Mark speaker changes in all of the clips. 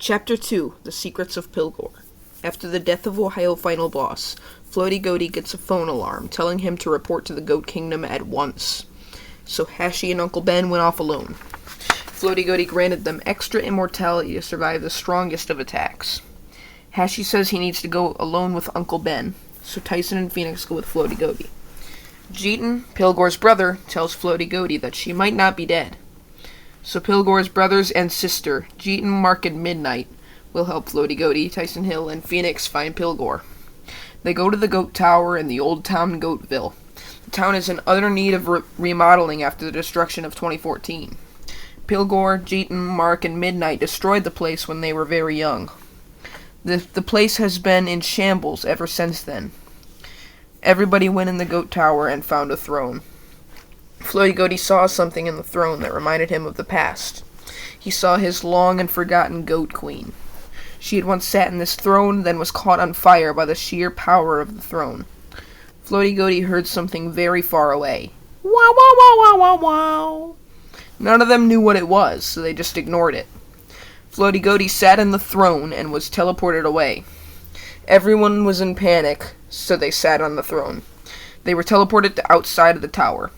Speaker 1: Chapter 2, The Secrets of Pilgor. After the death of Ohio final boss, Floaty Goaty gets a phone alarm telling him to report to the Goat Kingdom at once. So Hashi and Uncle Ben went off alone. Floaty Goaty granted them extra immortality to survive the strongest of attacks. Hashi says he needs to go alone with Uncle Ben, so Tyson and Phoenix go with Floaty Goaty. Jeeton, Pilgor's brother, tells Floaty Goaty that she might not be dead. So Pilgor's brothers and sister, Jeeton, Mark, and Midnight, will help Floaty Goaty, Tyson Hill, and Phoenix find Pilgor. They go to the Goat Tower in the old town Goatville. The town is in utter need of remodeling after the destruction of 2014. Pilgor, Jeeton, Mark, and Midnight destroyed the place when they were very young. The place has been in shambles ever since then. Everybody went in the Goat Tower and found a throne. Floaty Goaty saw something in the throne that reminded him of the past. He saw his long and forgotten Goat Queen. She had once sat in this throne, then was caught on fire by the sheer power of the throne. Floaty Goaty heard something very far away. Wow, wow, wow, wow, wow, wow. None of them knew what it was, so they just ignored it. Floaty Goaty sat in the throne and was teleported away. Everyone was in panic, so they sat on the throne. They were teleported to outside of the tower.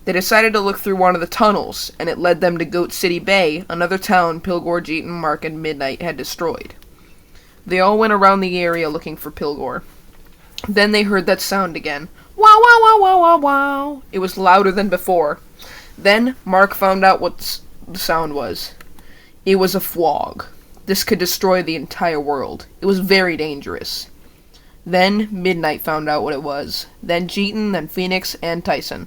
Speaker 1: They decided to look through one of the tunnels, and it led them to Goat City Bay, another town Pilgor, Jeeton, Mark, and Midnight had destroyed. They all went around the area looking for Pilgor. Then they heard that sound again. Wow, wow, wow, wow, wow, wow. It was louder than before. Then Mark found out what the sound was. It was a fwog. This could destroy the entire world. It was very dangerous. Then Midnight found out what it was. Then Jeeton, then Phoenix, and Tyson.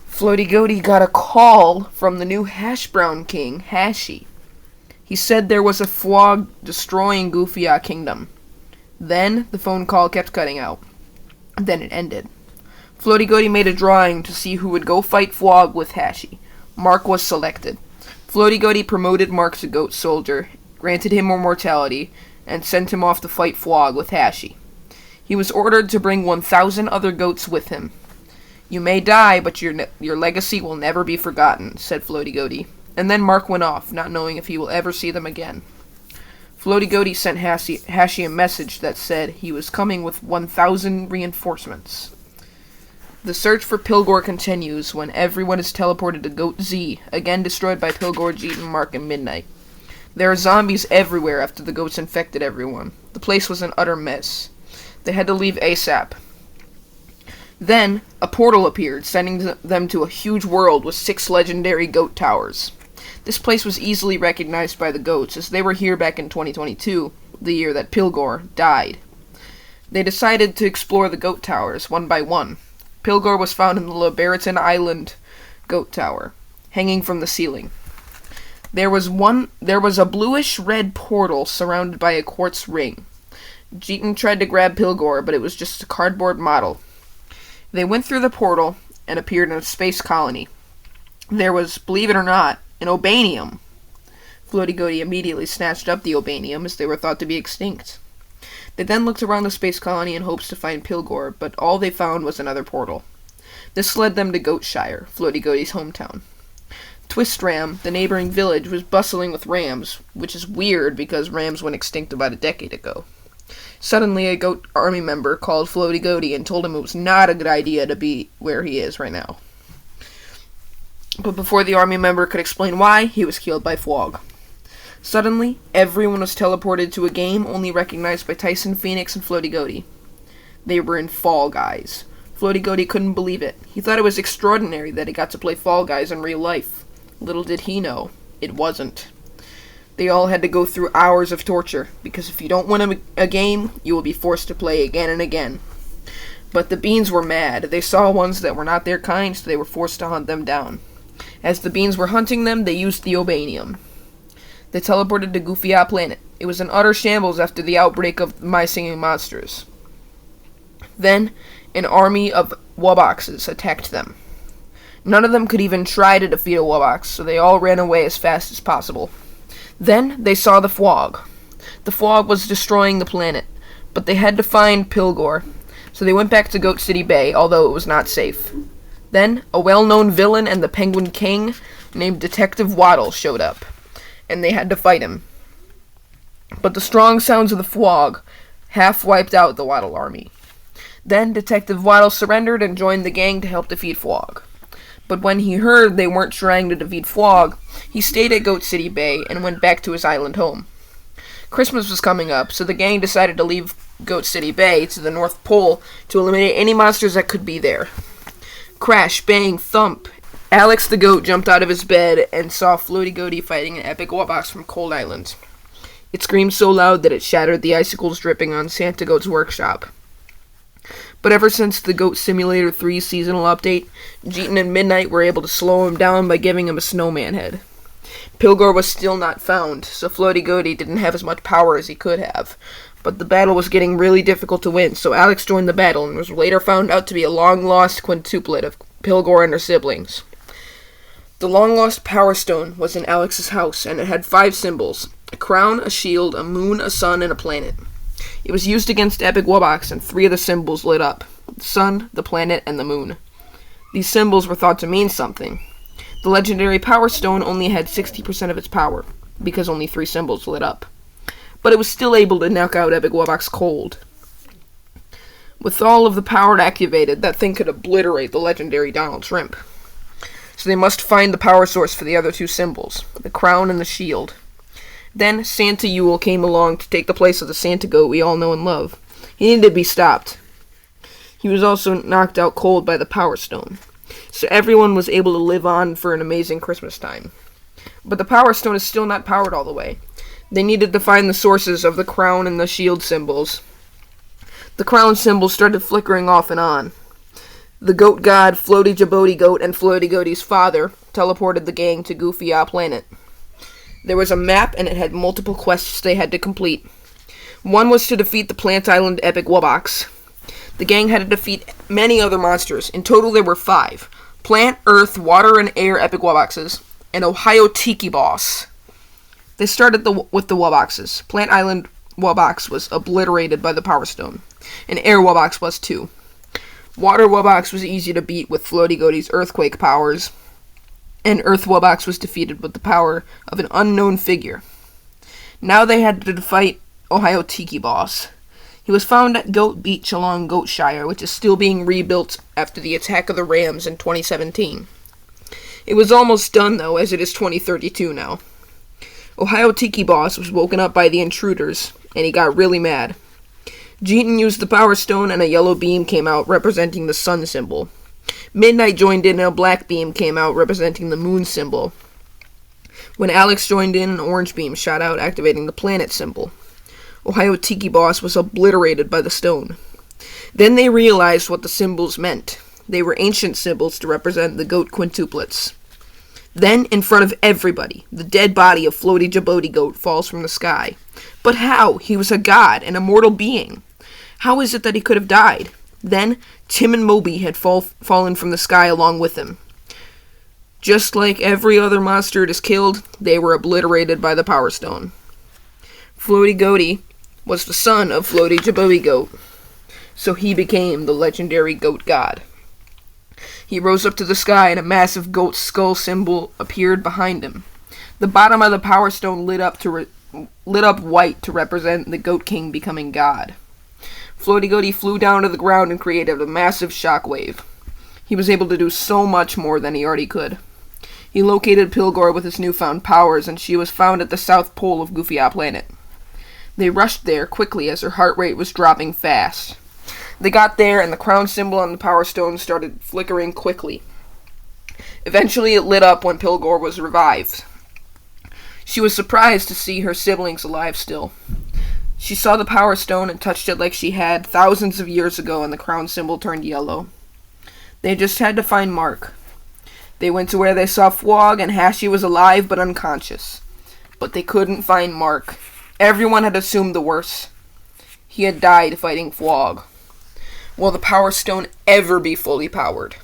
Speaker 1: Floaty Goaty got a call from the new Hash Brown King, Hashi. He said there was a fwog destroying Goofia Kingdom. Then the phone call kept cutting out. Then it ended. Floaty Goaty made a drawing to see who would go fight fwog with Hashi. Mark was selected. Floaty Goaty promoted Mark to Goat Soldier, granted him immortality, and sent him off to fight fwog with Hashi. He was ordered to bring 1,000 other goats with him. You may die, but your legacy will never be forgotten, said Floaty Goaty. And then Mark went off, not knowing if he will ever see them again. Floaty Goaty sent Hashi a message that said he was coming with 1,000 reinforcements. The search for Pilgor continues when everyone is teleported to Goat Z, again destroyed by Pilgor, Jeeton, Mark, and Midnight. There are zombies everywhere after the goats infected everyone. The place was an utter mess. They had to leave ASAP. Then, a portal appeared, sending them to a huge world with 6 legendary goat towers. This place was easily recognized by the goats, as they were here back in 2022, the year that Pilgor died. They decided to explore the goat towers, one by one. Pilgor was found in the Liberaton Island goat tower, hanging from the ceiling. There was a bluish-red portal surrounded by a quartz ring. Jeeton tried to grab Pilgor, but it was just a cardboard model. They went through the portal and appeared in a space colony. There was, believe it or not, an Obanium. Floaty Goaty immediately snatched up the Obanium, as they were thought to be extinct. They then looked around the space colony in hopes to find Pilgor, but all they found was another portal. This led them to Goatshire, Floaty Goaty's hometown. Twistram, the neighboring village, was bustling with rams, which is weird because rams went extinct about a decade ago. Suddenly, a goat army member called Floaty Goaty and told him it was not a good idea to be where he is right now. But before the army member could explain why, he was killed by fwog. Suddenly, everyone was teleported to a game only recognized by Tyson, Phoenix, and Floaty Goaty. They were in Fall Guys. Floaty Goaty couldn't believe it. He thought it was extraordinary that he got to play Fall Guys in real life. Little did he know, it wasn't. They all had to go through hours of torture, because if you don't win a game, you will be forced to play again and again. But the beans were mad. They saw ones that were not their kind, so they were forced to hunt them down. As the beans were hunting them, they used the Obanium. They teleported to Goofia Planet. It was an utter shambles after the outbreak of My Singing Monsters. Then, an army of Woboxes attacked them. None of them could even try to defeat a Wobox, so they all ran away as fast as possible. Then they saw the fwog. The fwog was destroying the planet, but they had to find Pilgor, so they went back to Goat City Bay, although it was not safe. Then, a well-known villain and the Penguin King named Detective Waddle showed up, and they had to fight him. but the strong sounds of the Flog half wiped out the Waddle army. Then Detective Waddle surrendered and joined the gang to help defeat Flog. But when he heard they weren't trying to defeat Flog, he stayed at Goat City Bay and went back to his island home. Christmas was coming up, so the gang decided to leave Goat City Bay to the North Pole to eliminate any monsters that could be there. Crash, bang, thump. Alex the goat jumped out of his bed and saw Floaty Goaty fighting an epic Wobbox from Cold Island. It screamed so loud that it shattered the icicles dripping on Santa Goat's workshop. But ever since the Goat Simulator 3 seasonal update, Jeeton and Midnight were able to slow him down by giving him a snowman head. Pilgor was still not found, so Floaty Goaty didn't have as much power as he could have. But the battle was getting really difficult to win, so Alex joined the battle and was later found out to be a long-lost quintuplet of Pilgor and her siblings. The long-lost Power Stone was in Alex's house, and it had 5 symbols: a crown, a shield, a moon, a sun, and a planet. It was used against Epic Wobbox, and 3 of the symbols lit up: the sun, the planet, and the moon. These symbols were thought to mean something. The legendary Power Stone only had 60% of its power, because only 3 symbols lit up. But it was still able to knock out Epic Wobbox cold. With all of the power activated, that thing could obliterate the legendary Donald Shrimp. So they must find the power source for the other 2 symbols, the crown and the shield. Then Santa Yule came along to take the place of the Santa Goat we all know and love. He needed to be stopped. He was also knocked out cold by the Power Stone, so everyone was able to live on for an amazing Christmas time. But the Power Stone is still not powered all the way. They needed to find the sources of the crown and the shield symbols. The crown symbol started flickering off and on. The goat god, Floaty Goaty, and Floaty Goaty's father teleported the gang to Goofy Planet. There was a map, and it had multiple quests they had to complete. One was to defeat the Plant Island Epic Wobbox. The gang had to defeat many other monsters. In total, there were 5. Plant, Earth, Water, and Air Epic Wobboxes, and Ohio Tiki Boss. They started with the Wobboxes. Plant Island Wobbox was obliterated by the Power Stone, and Air Wobbox was too. Water Wobbox was easy to beat with Floaty Goaty's earthquake powers, and Earth Wobbox was defeated with the power of an unknown figure. Now they had to fight Ohio Tiki Boss. He was found at Goat Beach along Goatshire, which is still being rebuilt after the attack of the Rams in 2017. It was almost done, though, as it is 2032 now. Ohio Tiki Boss was woken up by the intruders, and he got really mad. Jeeton used the Power Stone, and a yellow beam came out, representing the sun symbol. Midnight joined in, and a black beam came out, representing the moon symbol. When Alex joined in, an orange beam shot out, activating the planet symbol. Ohio Tiki Boss was obliterated by the stone. Then they realized what the symbols meant. They were ancient symbols to represent the goat quintuplets. Then, in front of everybody, the dead body of Floaty Goaty falls from the sky. But how? He was a god, an immortal being. How is it that he could have died? Then, Tim and Moby had fallen from the sky along with him. Just like every other monster it has killed, they were obliterated by the Power Stone. Floaty Goaty was the son of Floaty Goaty, so he became the legendary goat god. He rose up to the sky, and a massive goat skull symbol appeared behind him. The bottom of the Power Stone lit up white to represent the Goat King becoming god. Floaty Goaty flew down to the ground and created a massive shockwave. He was able to do so much more than he already could. He located Pilgor with his newfound powers, and she was found at the South Pole of Goofy Planet. They rushed there quickly as her heart rate was dropping fast. They got there, and the crown symbol on the Power Stone started flickering quickly. Eventually it lit up when Pilgor was revived. She was surprised to see her siblings alive still. She saw the Power Stone and touched it like she had thousands of years ago, and the crown symbol turned yellow. They just had to find Mark. They went to where they saw Flog, and Hashi was alive but unconscious. But they couldn't find Mark. Everyone had assumed the worst. He had died fighting Flog. Will the Power Stone ever be fully powered?